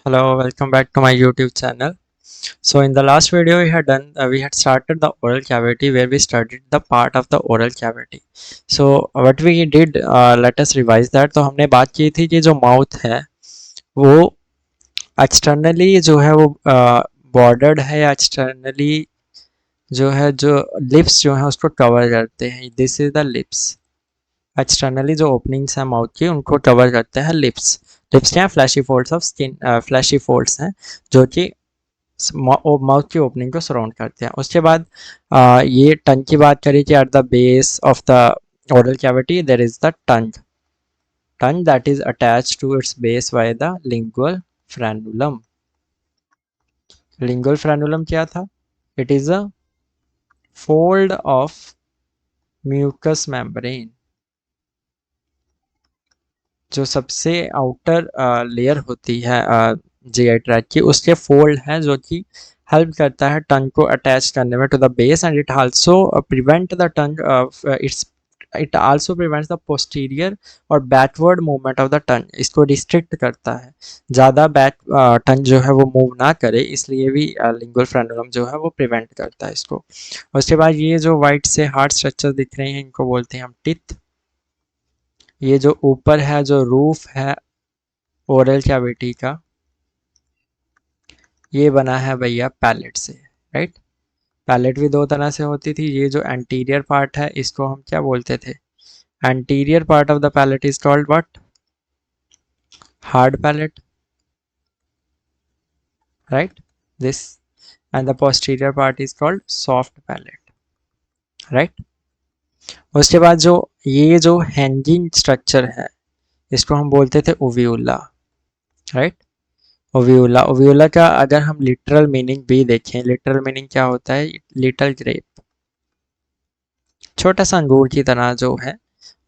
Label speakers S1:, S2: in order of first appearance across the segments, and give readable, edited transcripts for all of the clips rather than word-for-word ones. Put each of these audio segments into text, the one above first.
S1: Hello, welcome back to my YouTube channel. So in the last video we had started the oral cavity where we studied the part of the oral cavity. So what we did, let us revise that. तो हमने बात की थी कि जो mouth है वो externally जो है वो बॉर्डर्ड है या एक्सटर्नली जो है जो लिप्स जो है उसको कवर करते हैं. This is the lips. Externally जो ओपनिंग्स हैं माउथ की उनको कवर करते हैं लिप्स. लिप्स क्या है? Fleshy folds of skin, fleshy folds हैं जो कि माउथ की ओपनिंग को सराउंड करते हैं. उसके बाद ये टंग की बात करें कि at the base of the oral cavity there is the tongue that is attached to its base by the lingual frenulum. Lingual frenulum क्या था? It is a fold of mucous membrane. जो सबसे आउटर लेयर होती है GI tract की, उसके fold है जो कि हेल्प करता है टंग को अटैच करने में to the base, and it also prevent the tongue it's it also prevents the posterior or backward movement of the tongue. इसको रिस्ट्रिक्ट करता है, ज़्यादा बैक टंग जो है वो मूव ना करे, इसलिए भी लिंगुअल फ्रेनुलम जो है वो प्रिवेंट करता है इसको. उसके बाद ये जो वाइट से हार्ड स्ट्रक्चर दिख रहे हैं इनको बोलते हैं हम टिथ. ये जो ऊपर है जो रूफ है ओरल कैविटी का, ये बना है भैया पैलेट से, राइट. पैलेट भी दो तरह से होती थी. ये जो एंटीरियर पार्ट है इसको हम क्या बोलते थे? Anterior part of the palate is called what? Hard palate, right. This and the posterior part is called soft palate, right. उसके बाद जो ये जो हैंगिंग स्ट्रक्चर है इसको हम बोलते थे ओव्यूला, राइट. ओव्यूला. ओव्यूला का अगर हम लिटरल मीनिंग भी देखें, लिटरल मीनिंग क्या होता है? लिटल ग्रेप, छोटा सा अंगूर की तरह जो है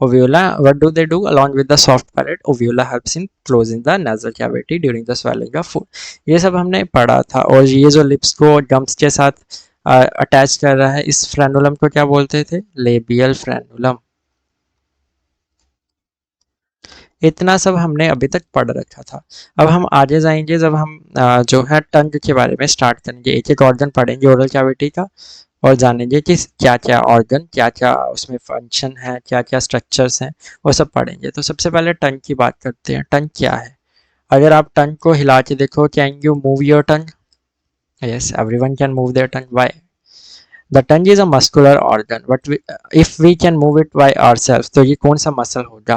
S1: uvula. What do they do along with the soft palate? Uvula helps in closing the nasal cavity during the swallowing of food. ये सब हमने पढ़ा था. और ये जो लिप्स को गम्स के साथ अटैच कर रहा है, इस फ्रेनुलम को क्या बोलते थे? Labial frenulum. इतना सब हमने अभी तक पढ़ रखा था. अब हम आगे जाएंगे जब हम जो है टंग के बारे में स्टार्ट करेंगे. एक एक ऑर्गन पढ़ेंगे ओरल कैविटी का और जानेंगे कि क्या क्या ऑर्गन, क्या क्या उसमें फंक्शन है, क्या क्या स्ट्रक्चर्स हैं, वो सब पढ़ेंगे. तो सबसे पहले टंग की बात करते हैं. टंग क्या है? अगर आप टंग को हिला के देखो, can you move your tongue? Yes, everyone can move their tongue. Why? The tongue is a muscular organ but if we can move it by ourself. तो ये कौन सा मसल होगा?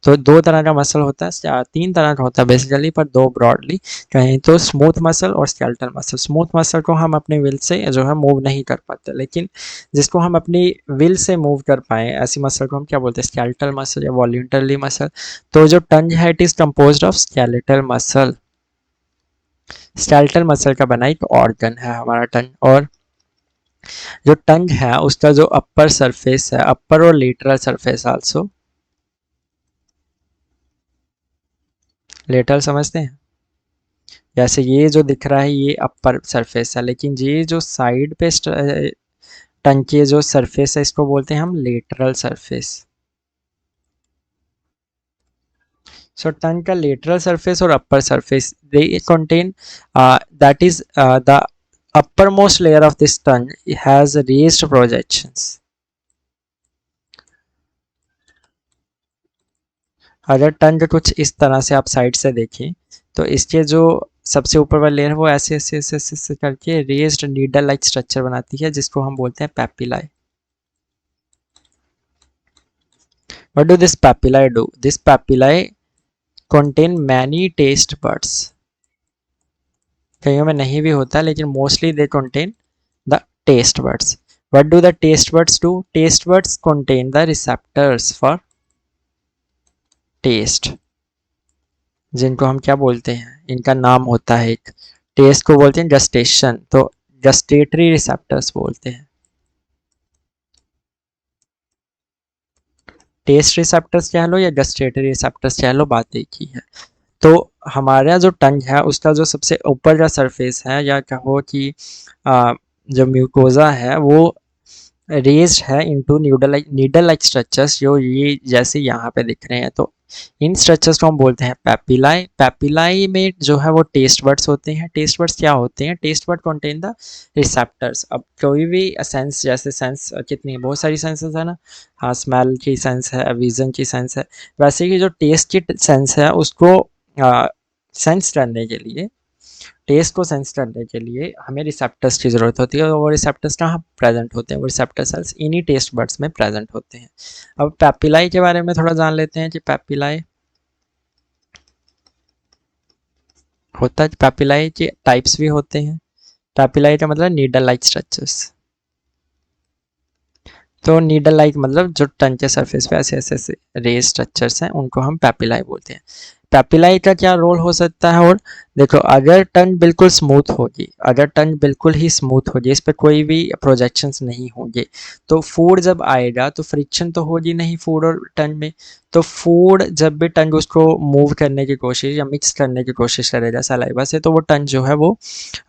S1: तो दो तरह का मसल होता है, तीन तरह का होता है बेसिकली, पर दो ब्रॉडली कहें तो स्मूथ मसल और स्केलेटल मसल. स्मूथ मसल को हम अपने विल से जो है मूव नहीं कर पाते, लेकिन जिसको हम अपनी विल से मूव कर पाए ऐसी मसल को हम क्या बोलते हैं? स्केलेटल मसल या वॉल्यूंटरली मसल. तो जो टंग है it is composed of skeletal muscle. Skeletal muscle का बना एक ऑर्गन है हमारा टंग. और जो टंग है उसका जो अपर सरफेस है, अपर और लेटरल सरफेस आल्सो. लेटरल समझते हैं? जैसे ये जो दिख रहा है ये अपर सरफेस है, लेकिन ये जो साइड पे टंग की जो सरफेस है इसको बोलते हैं हम लेटरल सरफेस. सो टंग का लेटरल सरफेस और upper surface they contain that is the uppermost layer of this tongue has raised projections. अगर टंग कुछ इस तरह से आप साइड से देखें तो इसके जो सबसे ऊपर वाली लेयर है वो ऐसे ऐसे ऐसे ऐसे, ऐसे करके रेज्ड नीडल लाइक स्ट्रक्चर बनाती है जिसको हम बोलते हैं papillae. What do this papillae do? This papillae contain many taste buds. कईयों में नहीं भी होता लेकिन mostly they contain the taste buds. What do the taste buds do? Taste buds contain the receptors for taste, जिनको हम क्या बोलते हैं? इनका नाम होता है एक. टेस्ट को बोलते हैं गस्टेशन, तो गस्टेटरी रिसेप्टर्स बोलते हैं. टेस्ट रिसेप्टर्स कह लो या गस्टेटरी रिसेप्टर्स कह लो, बात एक ही है. तो हमारा जो टंग है उसका जो सबसे ऊपर का सरफेस है, या कहो कि जो म्यूकोजा है वो रेज्ड है इनटू नीडल लाइक स्ट्रक्चर्स, जो ये जैसे यहाँ पे दिख रहे हैं. तो इन स्ट्रक्चर्स को हम बोलते हैं पैपिलाई। पैपिलाई में जो है वो टेस्ट बर्ड्स होते हैं। टेस्ट बर्ड्स क्या होते हैं? Taste bud contain the receptors. अब कोई भी सेंस, जैसे सेंस कितनी बहुत सारी सेंसेस है ना, हाँ, स्मेल की सेंस है, विजन की सेंस है, वैसे ही जो टेस्ट की सेंस है उसको सेंस करने के लिए, टेस्ट को सेंस करने के लिए हमें रिसेप्टर्स की ज़रूरत होती है। और वो रिसेप्टर्स कहाँ प्रेजेंट होते हैं? वो रिसेप्टर सेल्स इन्हीं टेस्ट बर्ड्स में प्रेजेंट होते हैं। अब पैपिलाई के बारे में थोड़ा जान लेते हैं कि पैपिलाई होता है, पैपिलाई के टाइप्स भी होते हैं। पैपिलाई का मतलब नीडल लाइक स्ट्रक्चर्स। तो नीडल लाइक मतलब जो टन के सरफेस पे ऐसे ऐसे रेज स्ट्रक्चर्स हैं उनको हम पैपिलाई बोलते हैं। पैपिलाई का क्या रोल हो सकता है? और देखो, अगर टन बिल्कुल स्मूथ होगी, अगर टन बिल्कुल ही स्मूथ होगी, इस पर कोई भी प्रोजेक्शंस नहीं होंगे, तो फूड जब आएगा तो फ्रिक्शन तो होगी नहीं फूड और टन में। तो फूड जब भी टंग उसको मूव करने की कोशिश या मिक्स करने की कोशिश करेगा सलाइवा से, तो वो टंग जो है वो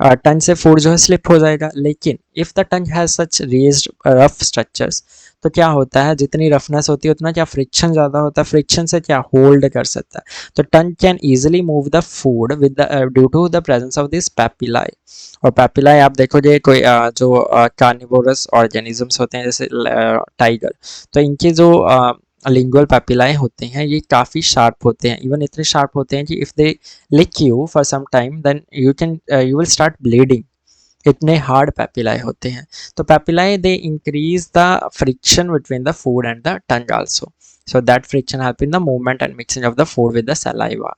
S1: टंग से फूड जो है स्लिप हो जाएगा। लेकिन if the tongue has such raised rough structures, तो क्या होता है, जितनी रफनेस होती है उतना क्या फ्रिक्शन ज़्यादा होता है, फ्रिक्शन से क्या होल्ड कर सकता है। तो tongue can easily move the food with the due to the presence of this papillae. और पैपिलाई आप देखोगे कोई जो कार्निवोरस ऑर्गेनिजम्स होते हैं जैसे टाइगर, तो इनके जो लिंगुअल पैपिलाई होते हैं ये काफ़ी शार्प होते हैं। इवन इतने शार्प होते हैं कि if they lick you for some time then you will start bleeding. इतने हार्ड पैपिलाई होते हैं। तो papillae they increase the friction between the food and the tongue also, so that friction help in the movement and mixing of the food with the saliva।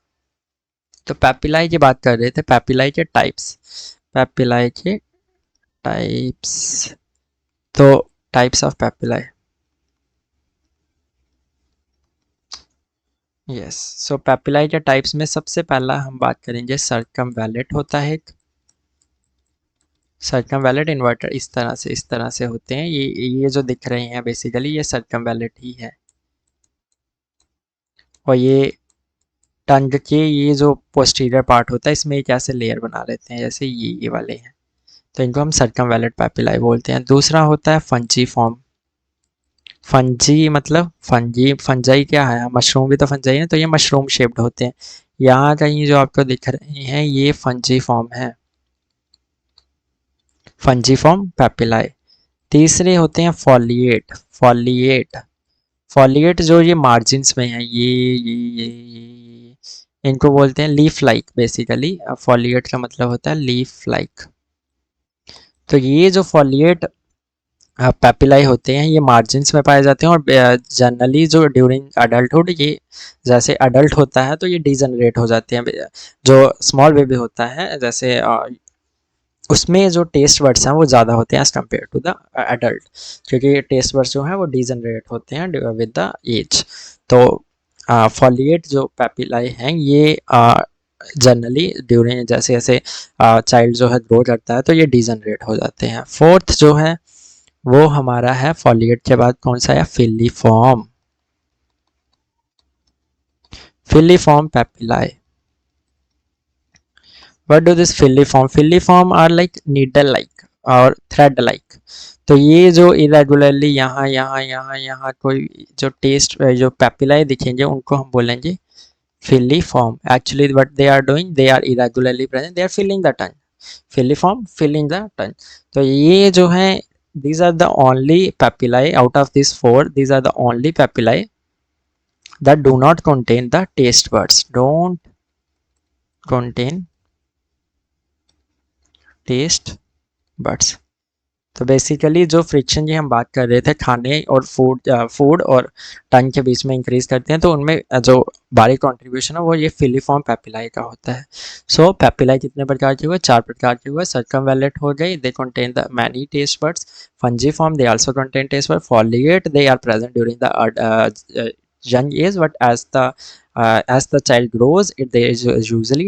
S1: तो पैपिलाई की बात कर रहे थे, पैपिलाई के टाइप्स, पैपिलाई के टाइप्स। तो टाइप्स ऑफ पैपिलाई, यस। सो पैपिलाई के टाइप्स में सबसे पहला हम बात करेंगे सर्कमवैलेट होता है एक। सर्कमवैलेट इन्वर्टर इस तरह से होते हैं। ये जो दिख रहे हैं बेसिकली ये सर्कमवैलेट ही है। और ये टंग के ये जो पोस्टीरियर पार्ट होता है इसमें एक ऐसे लेयर बना लेते हैं जैसे ये वाले हैं, तो इनको हम सर्कमवैलेट पैपिलाई बोलते हैं। दूसरा होता है फंजी फॉर्म। फंजी मतलब फंजाई क्या है? मशरूम भी तो फंजाई है, तो ये मशरूम शेप्ड होते हैं। यहाँ कहीं जो आपको दिख रहे हैं ये फंजी फॉर्म है, फंजी फॉर्म पैपिलाई। तीसरे होते हैं फॉलिएट। फॉलिएट फॉलिएट जो ये मार्जिन्स में है, ये इनको बोलते हैं लीफ लाइक। बेसिकली फॉलिएट का मतलब होता है लीफ लाइक। तो ये जो फॉलिएट पैपिलाई होते हैं ये मार्जिन्स में पाए जाते हैं। और जनरली जो ड्यूरिंग अडल्टहुड, ये जैसे अडल्ट होता है तो ये डिजनरेट हो जाते हैं। जो स्मॉल बेबी होता है जैसे उसमें जो टेस्ट बर्ड्स हैं वो ज़्यादा होते हैं as compare to the adult, क्योंकि टेस्ट बर्ड्स जो हैं वो डिजनरेट होते हैं विद द एज। तो फॉलिएट जो पैपिलाई हैं ये जनरली ड्यूरिंग जैसे जैसे चाइल्ड जो है ग्रो करता है तो ये डिजनरेट हो जाते हैं। फोर्थ जो है वो हमारा है फॉलिएट के बाद कौन सा है? Filiform. Filiform papillae. What do this filiform? Filiform are like needle like और thread like। तो ये जो irregularly यहाँ यहाँ यहाँ यहाँ कोई जो टेस्ट जो पैपिलाई दिखेंगे उनको हम बोलेंगे filiform। Actually what they are doing, they are irregularly present, they are filling the tongue। Filiform filling the tongue। तो ये जो है these are the only papillae out of these four, these are the only papillae that do not contain the taste buds, don't contain taste buds. तो basically जो friction की हम बात कर रहे थे खाने और फूड और टंग के बीच में इंक्रीज करते हैं, तो उनमें जो बारी कंट्रीब्यूशन है वो ये फिलीफॉर्म पैपिलाई का होता है। सो पैपिलाई कितने प्रकार के हुए? 4 प्रकार के हुए। सर्कमवैलेट हो गई, they contain the many taste buds. Fungiform, they also contain taste bud. Foliate, they are present during the young age, but as the child grows they usually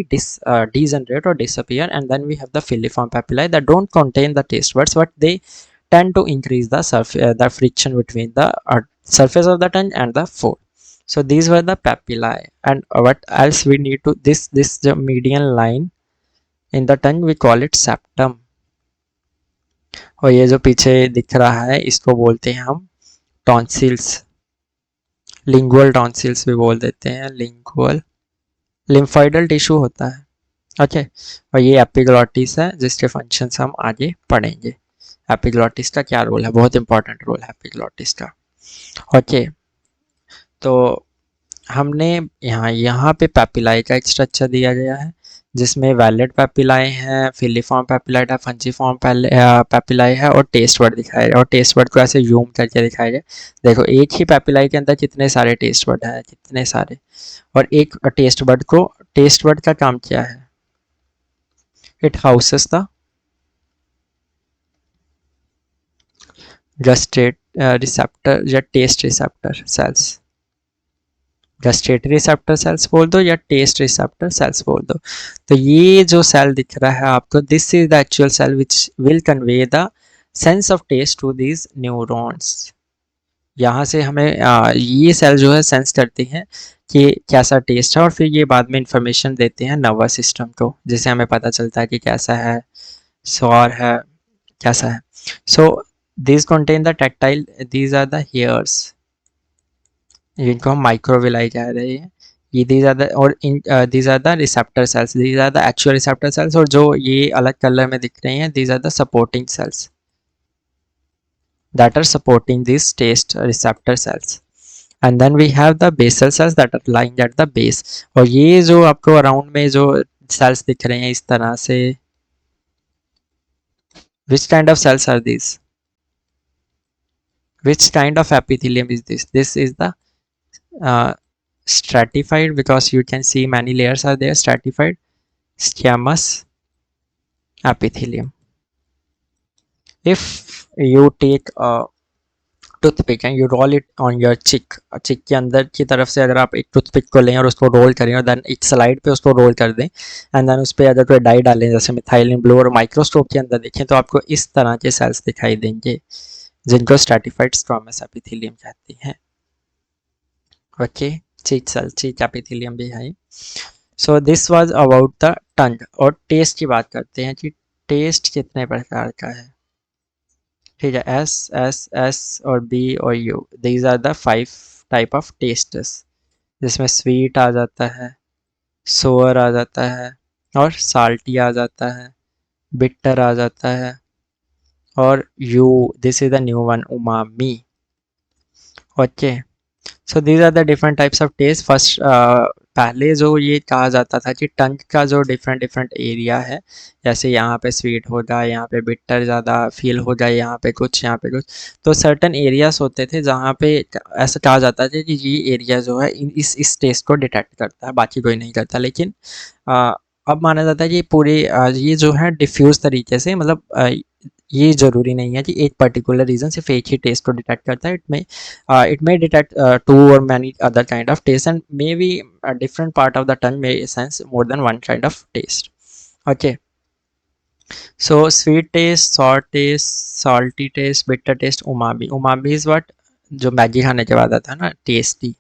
S1: degenerate or disappear. And then we have the filiform papillae that don't contain the taste buds, but they tend to increase the friction between the surface of the tongue and the food. So these were the papillae. And what else we need to, this the median line in the tongue we call it septum। और ये जो पीछे दिख रहा है इसको बोलते हैं हम टॉन्सिल्स। लिंगुअल टॉन्सिल्स भी बोल देते हैं, लिंगुअल लिम्फोइडल टिश्यू होता है। ओके, और ये एपिग्लॉटिस है जिसके फंक्शंस हम आगे पढ़ेंगे। एपिग्लॉटिस का क्या रोल है, बहुत इंपॉर्टेंट रोल है एपिग्लॉटिस का। ओके, तो हमने यहाँ यहाँ पे पैपिलाई का एक स्ट्रक्चर दिया गया है जिसमें वैलिड पैपिलाई है, फिलीफॉर्म पैपिलाई है, फंजीफॉर्म पैपिलाई है और टेस्ट वर्ड दिखाया गया, और टेस्ट वर्ड को ऐसे जूम करके दिखाया गया। देखो एक ही पैपिलाई के अंदर कितने सारे टेस्ट वर्ड हैं, कितने सारे, और एक टेस्ट वर्ड को, टेस्ट वर्ड का काम क्या है, it houses the gustate receptor या taste receptor cells, gustatory receptor cells बोल दो या टेस्ट रिसेप्टर सेल्स बोल दो। तो ये जो सेल दिख रहा है आपको, this is the actual cell which will convey the sense of taste to these neurons. यहाँ से हमें ये सेल जो है सेंस करती हैं कि कैसा टेस्ट है, और फिर ये बाद में इंफॉर्मेशन देते हैं नर्वस सिस्टम को, जिससे हमें पता चलता है कि कैसा है, सॉर है, कैसा है। सो these contain the tactile, these are the hairs जिनको हम माइक्रोविलाई कह रहे हैं। ये these are the, और इन these are the receptor cells, these are the actual receptor cells, और जो ये अलग कलर में दिख रहे हैं these are the supporting cells that are supporting these taste receptor cells, and then we have the basal cells that are lying at the base। और ये जो आपको अराउंड में जो cells दिख रहे हैं इस तरह से, which kind of cells are these, which kind of epithelium is this, this is the uh, stratified, because you can see many layers are there, stratified squamous epithelium। If you take a toothpick and you roll it on your cheek, cheek के अंदर की तरफ से अगर आप एक toothpick को लें और उसको रोल करें और देन एक स्लाइड पे उसको रोल कर दें एंड देन उस पर अगर कोई डाई डालें जैसे मिथाइलिन ब्लू और माइक्रोस्कोप के अंदर देखें तो आपको इस तरह के सेल्स दिखाई देंगे जिनको स्ट्रेटिफाइड स्क्वामस एपिथेलियम कहते हैं। ओके, चीक सेल, चीक एपिथेलियम भी है। सो this was about the tongue. और टेस्ट की बात करते हैं कि टेस्ट कितने प्रकार का है। ठीक है, एस एस एस और बी और U, these are the 5 type of tastes, जिसमें स्वीट आ जाता है, सोअर आ जाता है, और साल्टी आ जाता है, बिटर आ जाता है, और U, this is the new one, umami. Okay, so these are the different types of taste. First, पहले जो ये कहा जाता था कि टंग का जो डिफरेंट डिफरेंट एरिया है, जैसे यहाँ पे स्वीट होगा, यहाँ पे बिटर ज़्यादा फील होगा, यहाँ पे कुछ, यहाँ पे कुछ, तो सर्टन एरियाज होते थे जहाँ पे ऐसा कहा जाता था कि ये एरिया जो है इस टेस्ट को डिटेक्ट करता है, बाकी कोई नहीं करता। लेकिन अब माना जाता है कि पूरे ये जो है डिफ्यूज़ तरीके से, मतलब ये ज़रूरी नहीं है कि एक पर्टिकुलर रीज़न सिर्फ एक ही टेस्ट को डिटेक्ट करता है। it may detect two or many other kind of taste, and maybe a different part of the tongue may sense more than one kind of taste। Okay, so sweet taste, sour taste, salty taste, bitter taste, umami। umami is what, जो Maggi खाने के बाद आता है ना, tasty,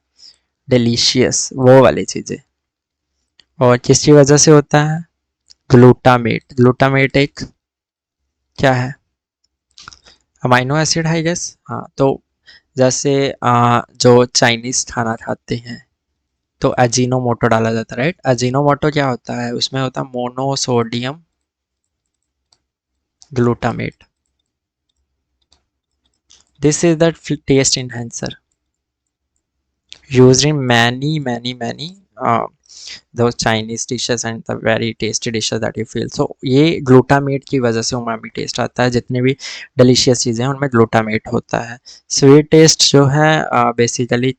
S1: delicious, वो वाली चीज़ें। और किसकी वजह से होता है, ग्लूटामेट। ग्लूटामेट एक क्या है, अमाइनो एसिड है, गेस। हाँ, तो जैसे जो चाइनीज़ खाना खाते हैं तो अजीनोमोटो डाला जाता है, राइट। अजीनोमोटो क्या होता है, उसमें होता है monosodium glutamate. This is the taste enhancer used in many those Chinese dishes and the very tasty dishes that you feel। so ये ग्लूटामेट की वजह से उमामी टेस्ट आता है, जितने भी डिलीशियस चीज़ें हैं उनमें ग्लूटामेट होता है। स्वीट टेस्ट जो है बेसिकली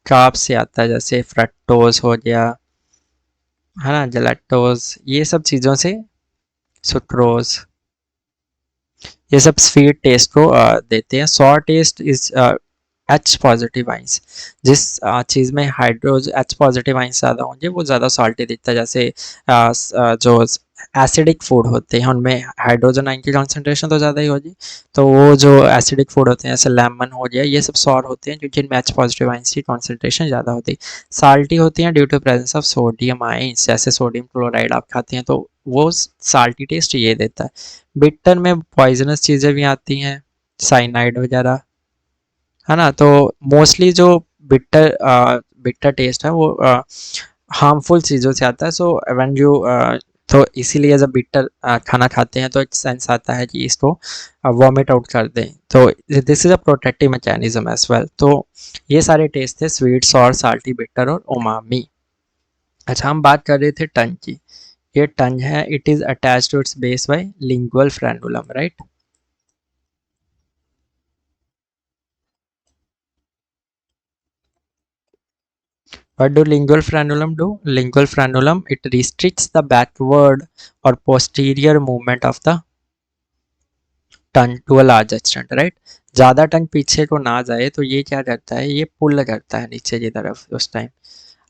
S1: कार्ब से आता है, जैसे फ्रक्टोज हो गया, है ना, जेलेक्टोज, ये सब चीज़ों से, सुक्रोज, ये सब स्वीट टेस्ट को देते हैं। Sour taste is H positive ions, जिस चीज़ में हाइड्रोज एच पॉजिटिव आइंस ज़्यादा होंगे वो ज़्यादा सॉल्टी दिखता है। जैसे जो एसिडिक फूड होते हैं उनमें हाइड्रोजन आइन की कॉन्सेंट्रेशन तो ज़्यादा ही होगी, तो वो जो एसिडिक फूड होते हैं जैसे लेमन हो गया, ये सब सॉर होते हैं क्योंकि इनमें एच पॉजिटिव आइंस की कॉन्सेंट्रेशन ज़्यादा होती है। साल्टी होती हैं due to presence of sodium ions, जैसे सोडियम क्लोराइड आप खाते हैं तो वो साल्टी टेस्ट ये देता है। बिटर में पॉइजनस चीज़ें भी आती हैं, साइनाइड वगैरह, है ना। तो मोस्टली जो बिटर बिटर टेस्ट है वो हार्मफुल चीज़ों से आता है। सो व्हेन यू तो इसीलिए जब बिटर खाना खाते हैं तो एक सेंस आता है कि इसको वॉमिट आउट कर दें। तो this is a protective mechanism as well. तो ये सारे टेस्ट थे स्वीट, सॉर, साल्टी, बिटर और उमामी। अच्छा, हम बात कर रहे थे टंग की। ये टंग है, it is attached to its base by lingual frenulum, right. What do lingual frenulum do? Lingual frenulum, it restricts the backward or posterior movement of the tongue to a large extent, right? ज़्यादा टंग पीछे को ना जाए तो ये क्या करता है, ये पुल करता है नीचे की तरफ उस टाइम।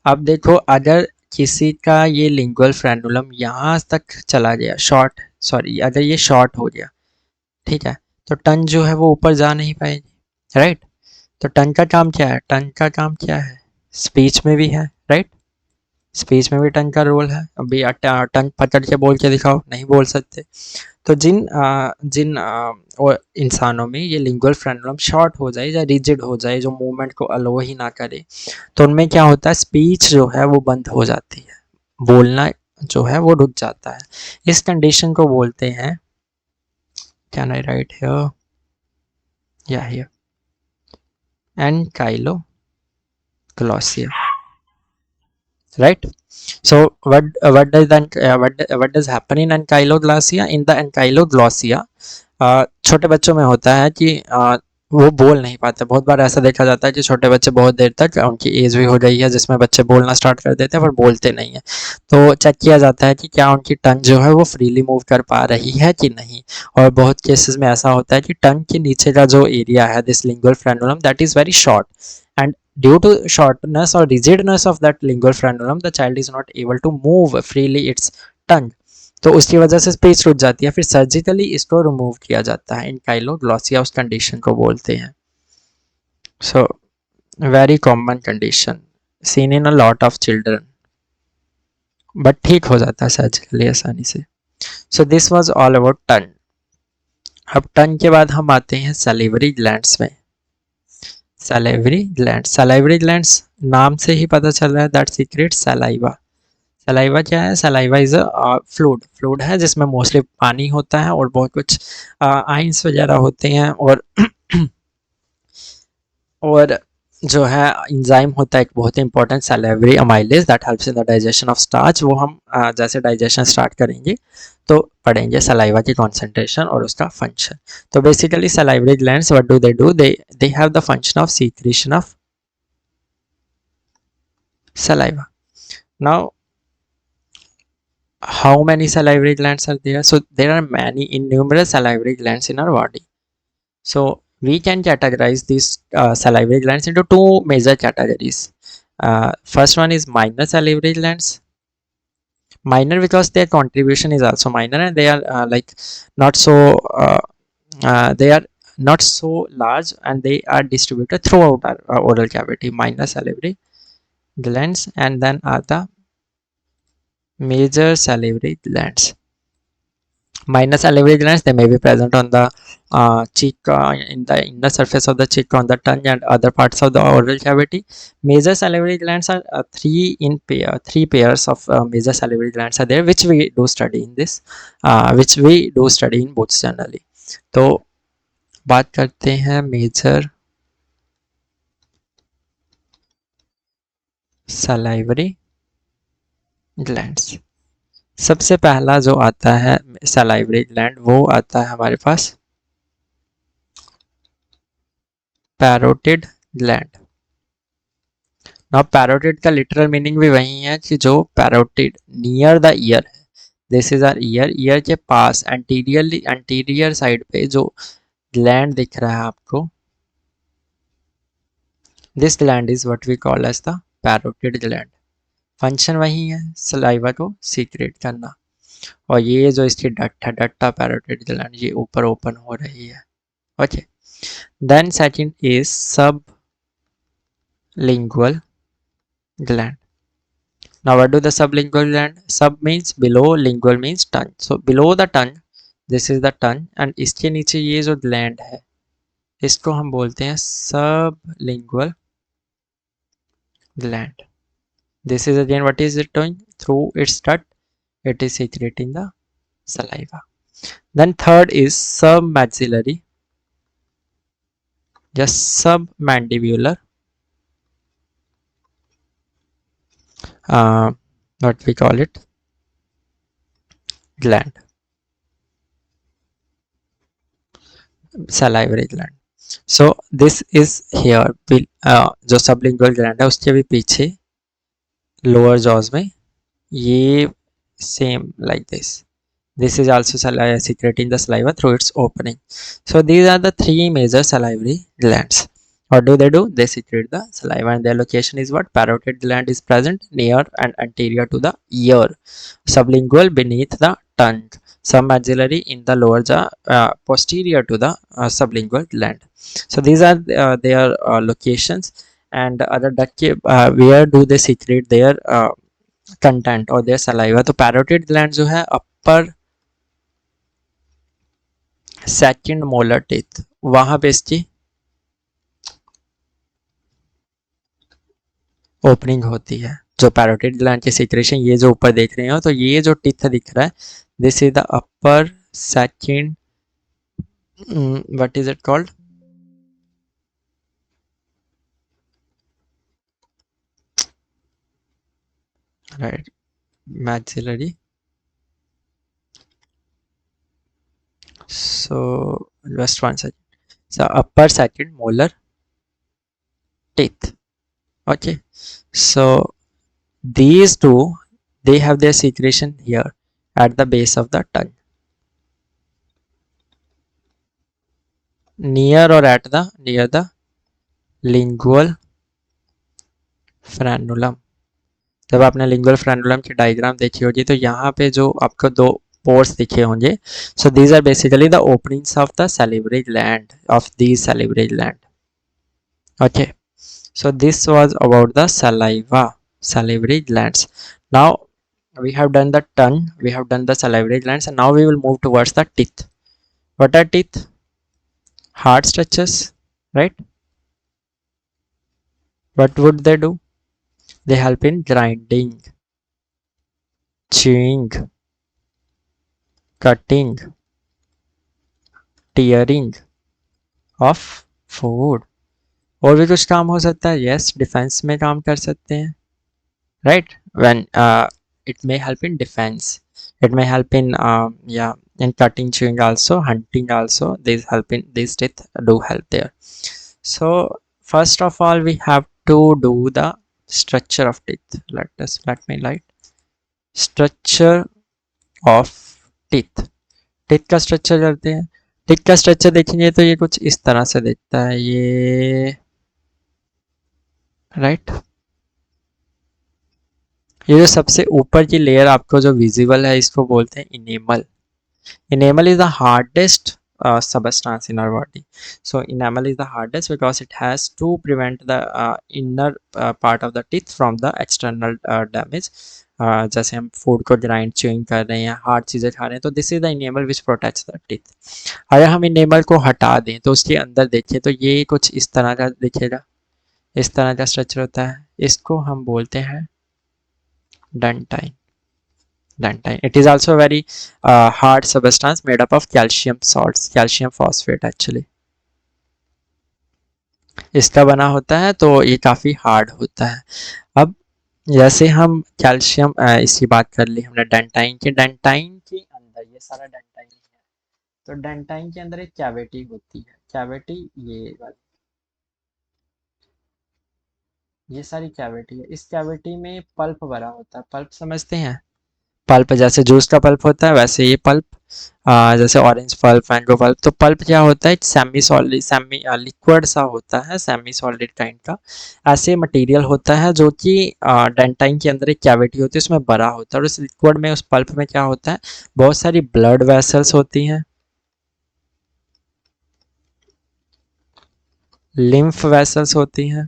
S1: अब देखो, अगर किसी का ये लिंगुअल फ्रेनुलम यहाँ तक चला गया, शॉर्ट, सॉरी, अगर ये शॉर्ट हो गया, ठीक है, तो टंग जो है वो ऊपर जा नहीं पाएगी, राइट। तो टंग का काम क्या है, टंग का काम क्या है, स्पीच में भी है, राइट। स्पीच में भी टंग का रोल है। अभी टंग पकड़ के बोल के दिखाओ, नहीं बोल सकते। तो जिन और इंसानों में ये लिंगुअल फ्रेनुलम शॉर्ट हो जाए या रिजिड हो जाए, जो मूवमेंट को अलो ही ना करे, तो उनमें क्या होता है, स्पीच जो है वो बंद हो जाती है, बोलना जो है वो रुक जाता है। इस कंडीशन को बोलते हैं, कैन आई राइट हियर, या here, एनकाइलोग्लोसिया, right? So what does happen in ankyloglossia? In the ankyloglossia, छोटे बच्चों में होता है कि वो बोल नहीं पाते। बहुत बार ऐसा देखा जाता है कि छोटे बच्चे बहुत देर तक, उनकी एज भी हो गई है जिसमें बच्चे बोलना स्टार्ट कर देते हैं पर बोलते नहीं है। तो चेक किया जाता है कि क्या उनकी टंग जो है वो फ्रीली मूव कर पा रही है कि नहीं। और बहुत केसेस में ऐसा होता है कि टंग के नीचे का जो एरिया है, this lingual frenulum, that is very short, and due to shortness or rigidness of that lingual frenulum, the child is not able to move freely its tongue। तो उसकी वजह से स्पीच रुक जाती है, फिर सर्जिकली इसको रिमूव किया जाता है। इनकाइलोग्लॉसिया उस कंडीशन को बोलते हैं। So very common condition, seen in a lot of children, but ठीक हो जाता है सर्जिकली आसानी से। So this was all about tongue. अब टंग के बाद हम आते हैं सैलिवरी ग्लैंड्स में। सैलिवरी ग्लैंड्स नाम से ही पता चल रहा है दैट सीक्रेट सलाइवा। सलाइवा क्या है, सलाइवा इज अ फ्लूइड है जिसमें मोस्टली पानी होता है और बहुत कुछ आइंस वगैरह होते हैं, और जो है इंजाइम होता है एक बहुत ही important, salivary amylase, that helps in the digestion of starch. वो हम जैसे डाइजेशन स्टार्ट करेंगे तो पढ़ेंगे सलाइवा की कॉन्सेंट्रेशन और उसका फंक्शन। तो basically salivary glands, what do, they have the function of secretion of saliva. Now, how many salivary glands are there? So there are many innumerable salivary glands in our body. So we can categorize these salivary glands into two major categories. First one is minor salivary glands. Minor because their contribution is also minor, and they are not so they are not so large, and they are distributed throughout our oral cavity. Minor salivary glands, and then are the major salivary glands. Minor salivary glands, they may be present on the cheek, in the inner surface of the cheek, on the tongue, and other parts of the oral cavity. Major salivary glands are three pairs of major salivary glands are there, which we do study in this, which we do study in books generally. तो बात करते हैं major salivary glands। सबसे पहला जो आता है salivary gland, वो आता है हमारे पास पैरोटिड ग्लैंड। नाउ पैरोटिड का लिटरल मीनिंग भी वही है कि जो पैरोटिड नियर द ईयर है, this is our ear, ear के पास एंटीरियर साइड पे जो ग्लैंड दिख रहा है आपको, this gland is what we call as the parotid gland. Function वही है, सलाइवा को सीक्रेट करना। और ये जो इसकी डट है, डट्टा पैरोटिड ग्लैंड, ये ऊपर ओपन हो रही है। ओके, देन सेकंड इज सब lingual gland. Now what do the sublingual gland? Sub means below, lingual means tongue. So below the tongue, this is the tongue, and इसके नीचे ये जो gland है, इसको हम बोलते हैं sublingual gland. This is again what is it doing? Through its duct, it is secreting the saliva. Then third is submaxillary, just submandibular, what we call it, gland, salivary gland. So this is here, जो sublingual gland है उसके भी पीछे lower jaws में ये same like this. This is also secreting the saliva through its opening. So these are the three major salivary glands. What do? They secrete the saliva, and their location is what? Parotid gland is present near and anterior to the ear, sublingual beneath the tongue, submaxillary in the lower jaw, posterior to the sublingual gland. So these are their locations. And other duct, where do they secrete their content or their saliva? तो parotid gland जो है upper second molar teeth, वहां पे इसकी opening होती है, जो parotid gland की सीक्रेशन ये जो ऊपर देख रहे हो, तो ये जो टीथ दिख रहा है, this is the upper second, what is it called, right, maxillary. So just one second. So upper second molar teeth. Okay. So these two, they have their secretion here at the base of the tongue. Near the lingual frenulum. जब आपने lingual frenulum की diagram देखी होगी तो यहाँ पे जो आपको दो पोर्स दिखे होंगे, so these are basically the openings of the salivary gland, of these salivary gland. Okay, so this was about the salivary glands. Now we have done the tongue, we have done the salivary glands, and now we will move towards the teeth. What are teeth? Hard structures, right? What would they do? They help in grinding, chewing, cutting, tearing of food. और भी कुछ काम हो सकता है. Yes, defence में काम कर सकते हैं, right. When it may help in defense, it may help in in cutting, chewing also, hunting also. These teeth do help there. So first of all we have to do the structure of teeth. Let me write structure of teeth. Teeth का structure करते हैं. Teeth का structure देखेंगे तो ये कुछ इस तरह से दिखता है, ये राइट. ये जो सबसे ऊपर की लेयर आपको जो विजिबल है, इसको बोलते हैं enamel. Enamel is the hardest substance in our body. So enamel is the hardest because it has to prevent the inner part of the teeth from the external damage. जैसे हम food को grind chewing कर रहे हैं, hard चीज़ें खा रहे हैं, तो this is the enamel which protects the teeth. अगर हम इनेमल को हटा दें तो उसके अंदर देखिए तो ये कुछ इस तरह का दिखेगा, इस तरह का स्ट्रक्चर होता है. इसको हम बोलते हैं dentine. Dentine. It is also a very hard substance made up of calcium salts, calcium phosphate actually. इसका बना होता है, तो ये काफ़ी हार्ड होता है. अब जैसे हम कैल्शियम, इसकी बात कर ली हमने डेंटाइन के अंदर, ये सारा डेंटाइन है, तो डेंटाइन के अंदर एक कैविटी होती है. कैविटी ये वाली, ये सारी कैविटी है. इस कैविटी में पल्प भरा होता है. पल्प समझते हैं? पल्प जैसे जूस का पल्प होता है, वैसे ये पल्प, जैसे ऑरेंज पल्प, मैंगो पल्प. तो पल्प क्या होता है? सेमी सॉलिड, सेमी लिक्विड सा होता है, सेमी सॉलिड काइंड का ऐसे मटेरियल होता है जो कि डेंटाइन के अंदर एक कैविटी होती है, उसमें भरा होता है. और उस लिक्विड में, उस पल्प में क्या होता है? बहुत सारी ब्लड वेसल्स होती हैं, लिम्फ वेसल्स होती हैं,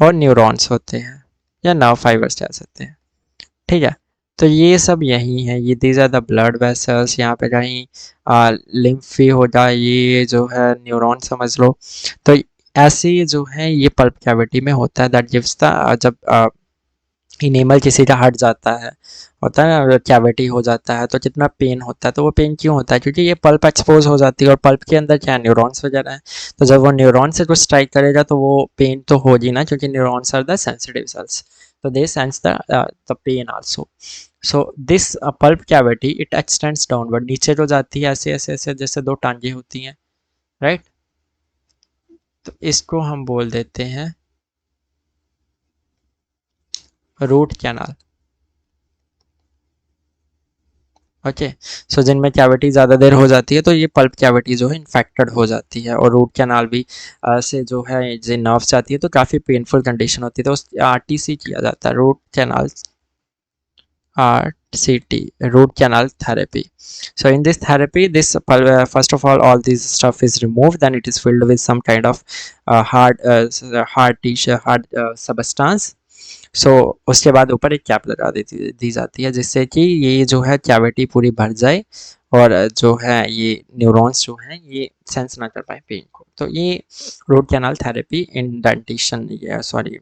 S1: और न्यूरॉन्स होते हैं, या नर्व फाइबर्स कह सकते हैं. ठीक है. तो ये सब यही है, ये these are the blood vessels. यहाँ पे कहीं लिम्फी होगा, ये जो है न्यूरॉन समझ लो। तो ऐसे जो है ये पल्प कैविटी में होता है। दैट गिव्स द, जब इनेमल किसी का हट जाता है, होता है ना, कैविटी हो जाता है, तो कितना पेन होता है। तो वो पेन क्यों होता है? क्योंकि ये पल्प एक्सपोज हो जाती है, और पल्प के अंदर क्या है, न्यूरॉन्स वगैरह है। तो जब वो न्यूरॉन से कुछ स्ट्राइक करेगा तो वो पेन तो होगी ना, क्योंकि neurons are the sensitive cells, तो they sense the pain also. So this pulp cavity it extends downward, नीचे को जाती है ऐसे ऐसे ऐसे, जैसे दो टांगे होती हैं, राइट। तो इसको हम बोल देते हैं रूट कैनाल। ओके, सो जिनमें कैविटी ज़्यादा देर हो जाती है तो ये पल्प कैविटी जो है इन्फेक्टेड हो जाती है, और रूट कैनाल भी से जो है जो नर्व्स जाती है तो काफ़ी पेनफुल कंडीशन होती है, तो उस RTC किया जाता है, root canal, RCT, root canal therapy. So in this therapy, this first of all this stuff is removed, then it is filled with some kind of hard tissue, hard substance. सो उसके बाद ऊपर एक cap लगा दी जाती है, जिससे कि ये जो है कैविटी पूरी भर जाए, और जो है ये न्यूरॉन्स जो हैं ये सेंस ना कर पाए पेन को। तो ये रूट कैनाल थेरेपी इन डेंटिशन, ये सॉरी,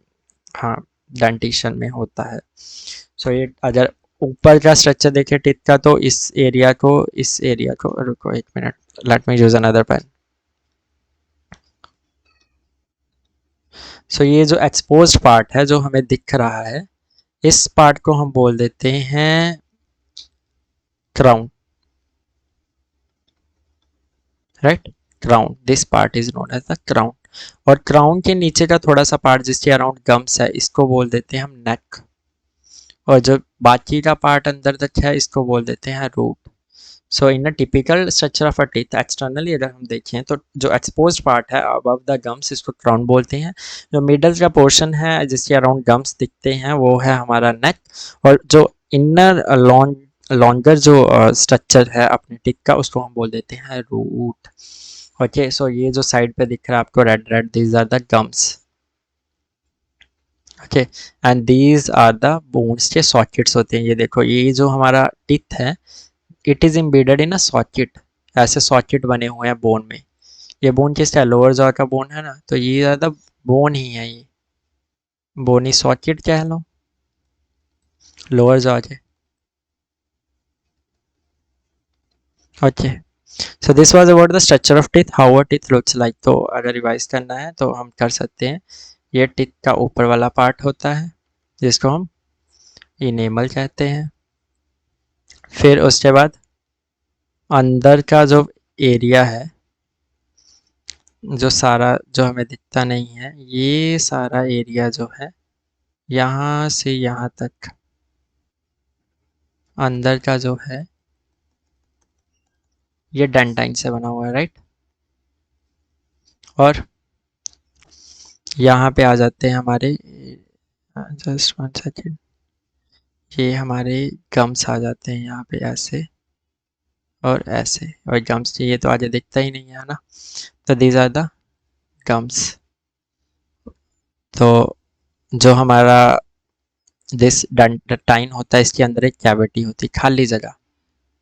S1: हाँ, डेंटिशन में होता है। सो ये अगर ऊपर का स्ट्रक्चर देखें टिथ का, तो इस एरिया को रुको एक minute, let me use another pen. So ये जो एक्सपोज्ड पार्ट है जो हमें दिख रहा है, इस पार्ट को हम बोल देते हैं crown, right. Crown, this part is known as the crown. और क्राउन के नीचे का थोड़ा सा पार्ट जिसके अराउंड गम्स है, इसको बोल देते हैं हम नेक। और जो बाकी का पार्ट अंदर तक है, इसको बोल देते हैं root. So in a typical structure of a teeth externally अगर हम देखें तो जो एक्सपोज्ड पार्ट है अबव द गम्स, इसको क्राउन बोलते हैं। जो मिडल का पोर्शन है जिसके अराउंड गम्स दिखते हैं, वो है हमारा नेक। और जो इनर लॉन्गर जो स्ट्रक्चर है अपने टिक का, उसको हम बोल देते हैं रूट। ओके, सो ये जो साइड पे दिख रहा है आपको red red, these are the gums. Okay, and these are the bones के सॉकेट्स होते हैं। ये देखो, ये जो हमारा टिथ है, it is embedded in a socket, ऐसे सॉकेट बने हुए हैं बोन में। ये बोन किसका है? लोअर जॉ का बोन है ना, तो ये ज़्यादा बोन ही है, ये बोनी सॉकेट कह लो लोअर जॉ के। Okay, so this was about the structure of teeth, how a teeth looks like. तो अगर रिवाइज करना है तो हम कर सकते हैं। ये टीथ का ऊपर वाला पार्ट होता है जिसको हम इनेमल कहते हैं। फिर उसके बाद अंदर का जो एरिया है, जो सारा जो हमें दिखता नहीं है, ये सारा एरिया जो है यहाँ से यहाँ तक अंदर का जो है, ये डेंटाइन से बना हुआ है, राइट। और यहाँ पे आ जाते हैं हमारे, जस्ट वन सेकेंड, ये हमारे गम्स आ जाते हैं यहाँ पे ऐसे और ऐसे, और गम्स ये तो आगे दिखता ही नहीं है ना, तो दीज आर द गम्स। तो जो हमारा दिस डेंटाइन होता है, इसके अंदर एक कैविटी होती है, खाली जगह,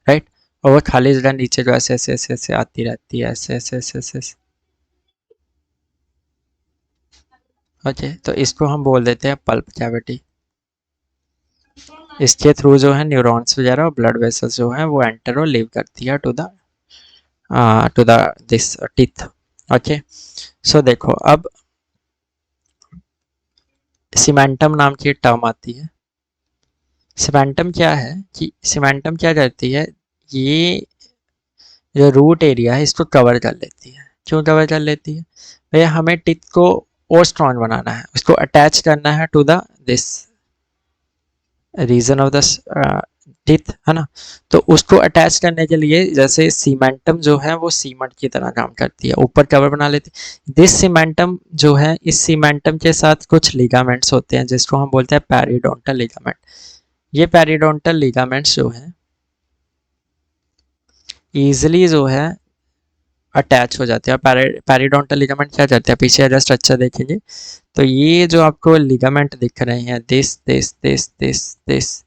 S1: राइट। और वो खाली जगह नीचे जो ऐसे ऐसे ऐसे ऐसे आती रहती है, ऐसे ऐसे ऐसे ऐसे। ओके, तो इसको हम बोल देते हैं पल्प कैविटी। इसके थ्रू जो है न्यूरॉन्स वगैरह और ब्लड वेसल्स जो है वो एंटर और लीव करती है to the this teeth. Okay, so देखो अब सीमेंटम नाम की टर्म आती है। सीमेंटम क्या है कि सीमेंटम क्या करती है, ये जो रूट एरिया है इसको कवर कर लेती है। क्यों कवर कर लेती है? भैया हमें टिथ को और स्ट्रॉन्ग बनाना है, उसको अटैच करना है to the this region of the teeth, है ना। तो उसको अटैच करने के लिए जैसे सीमेंटम जो है वो सीमेंट की तरह काम करती है, ऊपर कवर बना लेती है। दिस सीमेंटम जो है, इस सीमेंटम के साथ कुछ लिगामेंट्स होते हैं जिसको हम बोलते हैं पेरिडोंटल लिगामेंट। ये पेरिडोंटल लिगामेंट्स जो है ईजिली जो है अटैच हो जाते हैं। और पेरिडोंटल लिगामेंट क्या करते हैं, पीछे अगर स्ट्रक्चर देखेंगे तो ये जो आपको लिगामेंट दिख रहे हैं, this this this this this,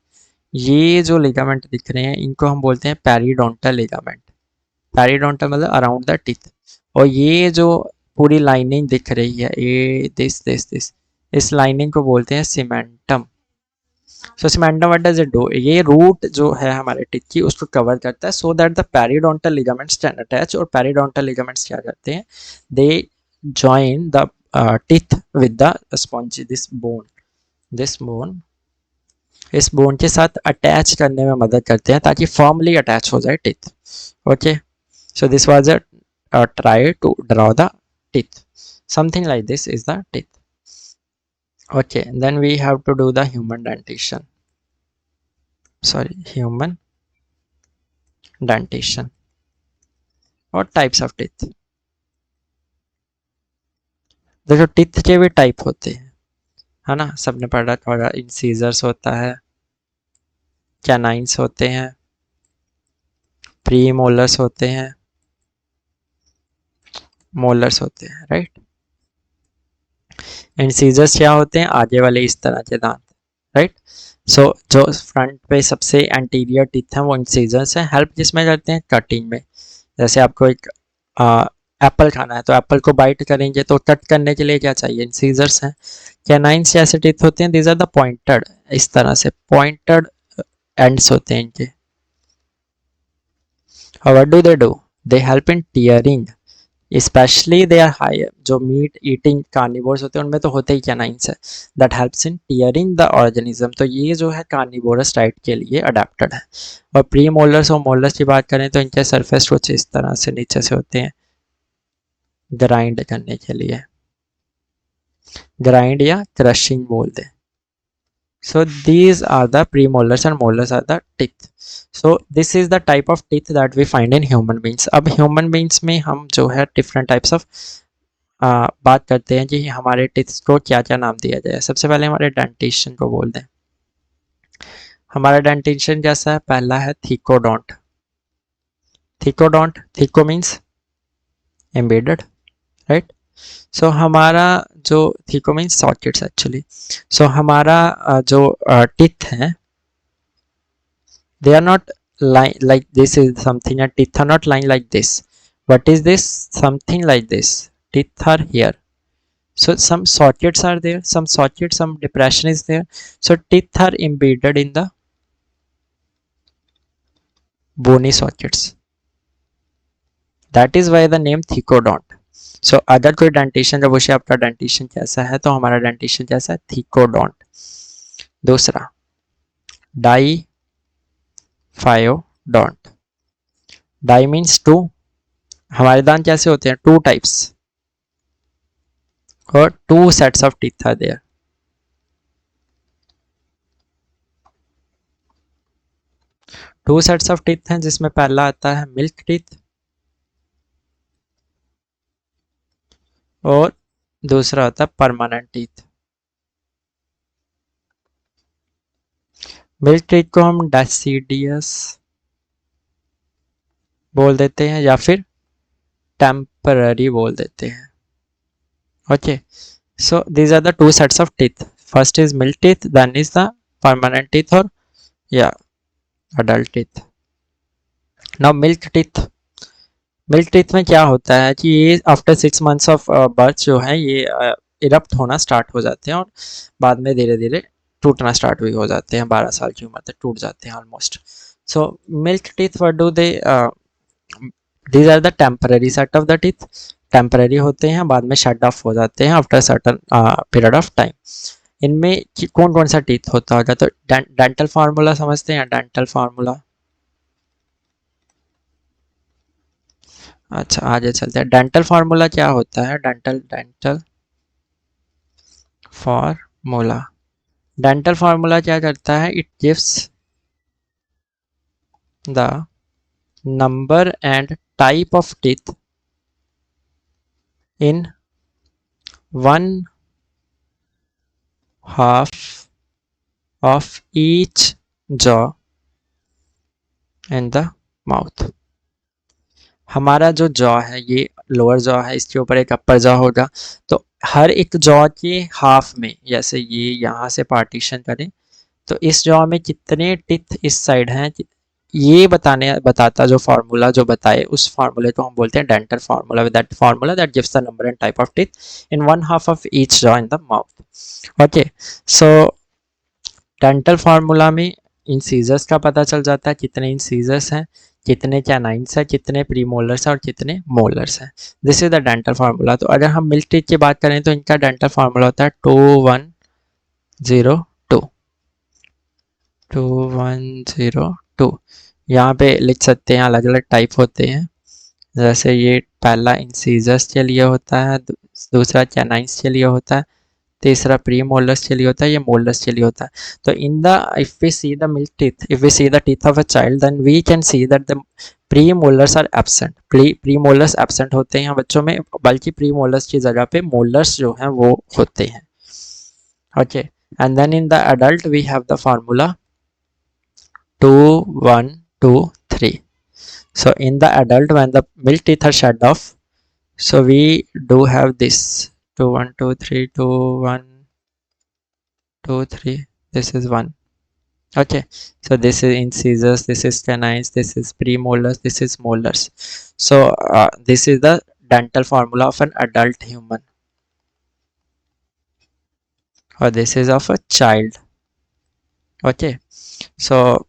S1: ये जो लिगामेंट दिख रहे हैं इनको हम बोलते हैं पेरिडोंटल लिगामेंट। पेरिडोंटल मतलब अराउंड द टीथ। और ये जो पूरी लाइनिंग दिख रही है, ये दिस इस लाइनिंग को बोलते हैं cementum. So cementum what does it do, ये रूट जो है हमारे टिथ की उसको कवर करता है so that the periodontal ligaments can attach. और पेरिडोंटल लिगामेंट्स क्या करते हैं, they join the teeth with the sponge, this bone इस बोन के साथ अटैच करने में मदद करते हैं ताकि फर्मली अटैच हो जाए teeth. Okay, so this was a try to draw the teeth, something like this is the teeth. Okay, then we have to do the human dentition. What types of teeth? देखो teeth के भी type होते हैं, है ना, सबने पढ़ा होगा। इंसीजर्स होता है, कैनाइंस होते हैं, प्री मोलर्स होते हैं, मोलर्स होते हैं, राइट। इंसीजर्स क्या होते हैं, आगे वाले इस तरह के दांत, राइट। सो जो फ्रंट पे सबसे एंटीरियर टीथ हैं वो इंसीजर्स हैं। हेल्प जिसमें करते हैं, कटिंग में। जैसे आपको एक एप्पल खाना है तो एप्पल को बाइट करेंगे तो कट करने के लिए क्या चाहिए, इंसीजर्स हैं। कैनाइंस जैसे टीथ होते हैं, दीज आर द पॉइंटेड, इस तरह से पॉइंटेड एंड्स होते हैं इनके। और what do they do, they help in tearing, especially they are higher, जो मीट ईटिंग कार्निवोर्स होते हैं उनमें तो होते ही कैनाइंस है, that helps in tearing the organism. तो ये जो है कार्निवोरस टाइप के लिए अडेप्टेड है। और प्री मोलर्स और मोलर्स की बात करें तो इनके सरफेस कुछ इस तरह से नीचे से होते हैं, ग्राइंड करने के लिए, ग्राइंड या क्रशिंग बोल दें। So these are the premolars and molars are the teeth. So this is the type of teeth that we find in human beings. अब human beings में हम जो है different types of बात करते हैं कि हमारे टिथ्स को क्या क्या नाम दिया जाए। सबसे पहले हमारे डेंटिशन को बोल दें। हमारा डेंटिशन कैसा है, पहला है थिकोडोंट। थिकोडोंट, थिको मीन्स एम्बेडेड, राइट। सो हमारा जो थिको मीन्स सॉकेट्स एक्चुअली। सो हमारा जो टिथ है, they are not lying like this is something, and teeth are not lying like this. What is this, something like this, teeth are here. So some sockets are there, some socket, some depression is there. So teeth are embedded in the bony sockets, that is why the name thicodont. So अगर कोई dentition जब पूछे आपका dentition कैसा है तो हमारा dentition कैसा है, थिकोडोंट। दूसरा diphyodont, di means two, हमारे दांत कैसे होते हैं, टू टाइप्स और two sets of teeth are there. Two sets of teeth हैं जिसमें पहला आता है मिल्क टीथ और दूसरा आता है परमानेंट टीथ। मिल्क टीथ को हम डेसिडियस बोल देते हैं या फिर टेम्पररी बोल देते हैं। Okay, so these are the two sets of teeth, first is milk teeth, then is the permanent teeth और या adult teeth. Now milk teeth, milk teeth में क्या होता है कि ये आफ्टर 6 मंथ्स ऑफ बर्थ जो है ये इरप्ट होना स्टार्ट हो जाते हैं और बाद में धीरे धीरे टूटना स्टार्ट भी हो जाते हैं, 12 साल की उम्र तक टूट जाते हैं almost. So milk teeth what do they, these are the temporary set of the teeth, temporary होते हैं, बाद में शट ऑफ हो जाते हैं after certain period of time. इनमें कौन कौन सा टीथ होता होगा, तो डेंटल फार्मूला समझते हैं, डेंटल फार्मूला। अच्छा आगे चलते हैं, डेंटल फार्मूला क्या होता है, डेंटल फार्मूला, डेंटल फार्मूला क्या करता है, it gives the number and type of teeth in 1/2 of each jaw in the mouth। हमारा जो जॉ है ये लोअर जॉ है, इसके ऊपर एक अपर जॉ होगा, तो हर एक जॉ के हाफ में, जैसे ये यहाँ से पार्टीशन करें तो इस जॉ में कितने टिथ इस साइड हैं, ये बताता जो फार्मूला जो बताए, उस फार्मूले को हम बोलते हैं dental formula. With that formula that gives the number and type of teeth in one half of each jaw in the mouth. Okay, so dental formula में इंसीजर्स का पता चल जाता है, कितने इंसीजर्स हैं, कितने कैनाइन्स हैं, कितने प्रीमोलर्स हैं और कितने मोलर्स हैं. This is the dental formula. तो अगर हम मिल्क टीथ की बात करें तो इनका डेंटल फार्मूला होता है 2102. 2102. यहाँ पे लिख सकते हैं, अलग अलग टाइप होते हैं. जैसे ये पहला इंसीजर्स के लिए होता है, दूसरा कैनाइन्स के लिए होता है, तीसरा प्री मोलर्स के लिए होता है, ये मोलर्स के लिए होता है. तो in the if we see the milk teeth, if we see the teeth of a child, then we can see that the premolars are absent. Premolars absent होते हैं बच्चों में, बल्कि प्री मोलर्स की जगह पे molars जो हैं वो होते हैं. Okay, and then in the adult we have the formula 2123. So in the adult, when the milk teeth are shed off, so we do have this 2123, 2123. This is 1. Okay, so this is incisors, this is canines, this is premolars, this is molars. So this is the dental formula of an adult human, or this is of a child. Okay, so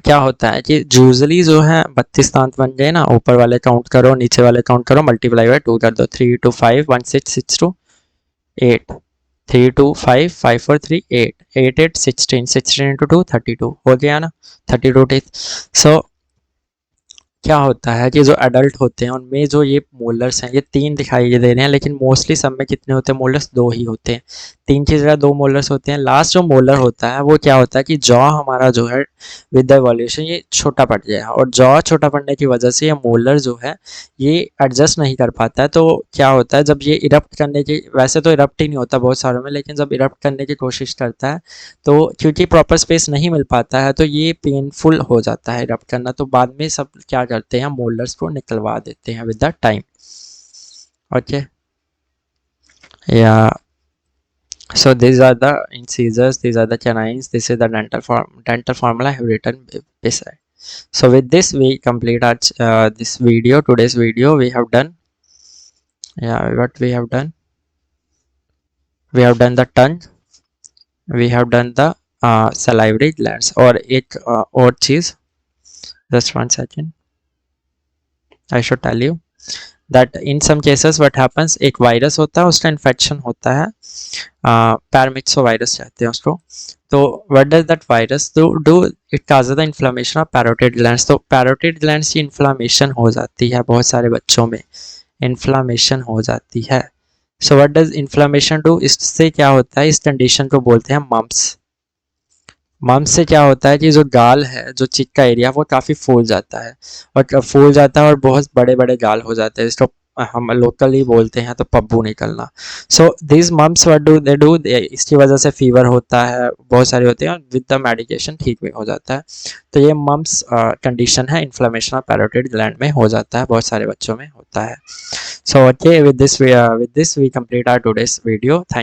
S1: क्या होता है कि usually जो है 32 दांत बन गए ना, ऊपर वाले काउंट करो, नीचे वाले काउंट करो, मल्टीप्लाई बाय 2 कर दो. 3 2 5 1 6 6 2 8, 3 2 5 5 4 3 8 8 8 16 16 इंटू 2 32 हो गया ना, 32 टीथ. सो क्या होता है कि जो एडल्ट होते हैं उनमें जो ये मोलर्स हैं, ये 3 दिखाई दे रहे हैं, लेकिन मोस्टली सब में कितने होते हैं मोलर्स? 2 ही होते हैं. 3 की जगह 2 मोलर्स होते हैं. लास्ट जो मोलर होता है वो क्या होता है कि जॉ हमारा जो है विद द इवोल्यूशन ये छोटा पड़ गया है, और जॉ छोटा पड़ने की वजह से ये मोलर जो है ये एडजस्ट नहीं कर पाता है. तो क्या होता है, जब ये इरप्ट करने की, वैसे तो इरप्ट ही नहीं होता बहुत सारों में, लेकिन जब इरप्ट करने की कोशिश करता है तो क्योंकि प्रॉपर स्पेस नहीं मिल पाता है तो ये पेनफुल हो जाता है इरप्ट करना. तो बाद में सब क्या करते हैं, मोलर्स को निकलवा देते हैं विद द टाइम. ओके, या so these are the incisors, these are the canines, this is the dental formula I have written beside. So with this we complete our this video, today's video. We have done, what we have done, we have done the tongue, we have done the salivary glands. और एक और चीज, just 1 second, I should tell you that in some cases what happens, एक virus होता है, उसका infection होता है, पैरामिक्सो वायरस कहते हैं उसको. तो what does that virus do? It causes the inflammation of parotid glands. तो parotid glands की इन्फ्लामेशन हो जाती है, बहुत सारे बच्चों में इन्फ्लामेशन हो जाती है. So what does inflammation do? इससे क्या होता है, इस कंडीशन को बोलते हैं मम्प्स. मम्प्स से क्या होता है कि जो गाल है, जो चिक का एरिया, वो काफ़ी फूल जाता है, और फूल जाता है और बहुत बड़े बड़े गाल हो जाते हैं. इसको हम लोकली बोलते हैं तो पब्बू निकलना. So this mumps what do they do, इसकी वजह से फीवर होता है, बहुत सारे होते हैं, और विद द मेडिकेशन ठीक भी हो जाता है. तो ये मम्प्स कंडीशन है, इन्फ्लेमेशन ऑफ पैरोटिड ग्लैंड में हो जाता है, बहुत सारे बच्चों में होता है. So okay, with this we complete our today's video. Thank